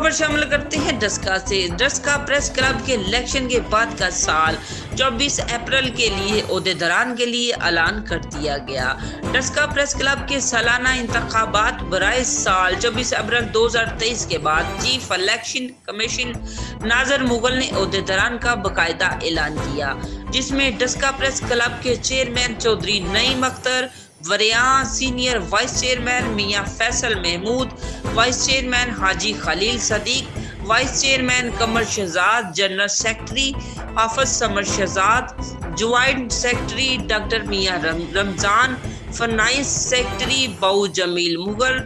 خبر شامل کرتے ہیں ڈسکا سے۔ ڈسکا پریس کلب کے الیکشن کے بعد کا سال 24 اپریل کے لیے عہدیداران کے لیے اعلان کر دیا گیا۔ ڈسکا پریس کلب کے سالانہ انتخابات برائے سال 24 اپریل 2023 کے بعد چیف الیکشن کمیشن ناظر مغل نے عہدیداران کا باقاعدہ اعلان کیا، جس میں ڈسکا پریس کلب کے چیئرمین چودھری نعیم اختر، وریاں senior vice chairman Mian Faisal Mahmood, vice chairman Haji Khalil Siddique, vice chairman Qamar Shahzad, general secretary Hafiz Samar Shahzad, joint secretary doctor Mian Ramzan, finance secretary Bau Jameel Mughal,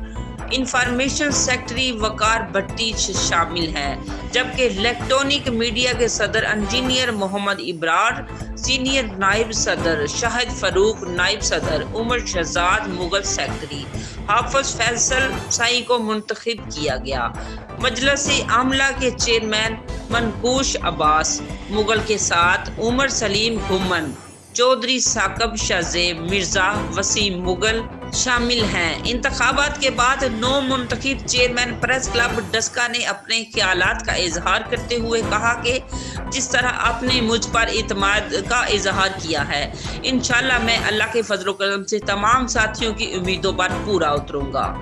information secretary Waqar Bhatti شامل ہیں، جبکہ الیکٹرانک میڈیا کے صدر انجینئر محمد ابرار، سینئر نائب صدر شاہد فاروق، نائب صدر عمر شہزاد مغل، سیکرٹری حافظ فیصل سائی کو منتخب کیا گیا۔ مجلس عاملہ کے چیئرمین منقوش عباس مغل کے ساتھ عمر سلیم گھمن، چودھری ثاقب شاہ زیب، مرزا وسیم مغل شامل ہیں۔ انتخابات کے بعد نو منتخب چیئرمین پریس کلب ڈسکا نے اپنے خیالات کا اظہار کرتے ہوئے کہا کہ جس طرح آپ نے مجھ پر اعتماد کا اظہار کیا ہے، انشاءاللہ میں اللہ کے فضل و کرم سے تمام ساتھیوں کی امیدوں پر پورا اتروں گا۔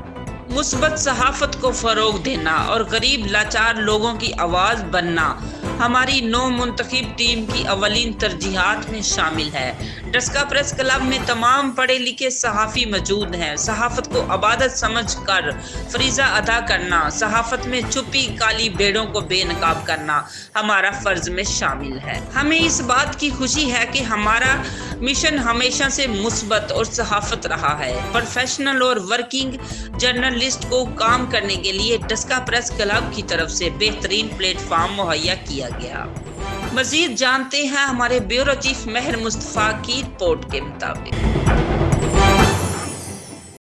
مثبت صحافت کو فروغ دینا اور غریب لاچار لوگوں کی آواز بننا ہماری نو منتخب ٹیم کی اولین ترجیحات میں شامل ہے۔ ڈسکا پریس کلب میں تمام پڑھے لکھے صحافی موجود ہیں۔ صحافت کو عبادت سمجھ کر فریضہ ادا کرنا، صحافت میں چھپی کالی بھیڑوں کو بے نقاب کرنا ہمارا فرض میں شامل ہے۔ ہمیں اس بات کی خوشی ہے کہ ہمارا مشن ہمیشہ سے مثبت اور صحافت رہا ہے۔ پروفیشنل اور ورکنگ جرنلسٹ کو کام کرنے کے لیے ڈسکا پریس کلب کی طرف سے بہترین پلیٹ فارم مہیا کیا گیا۔ مزید جانتے ہیں ہمارے بیورو چیف مہر مصطفیٰ کی رپورٹ کے مطابق۔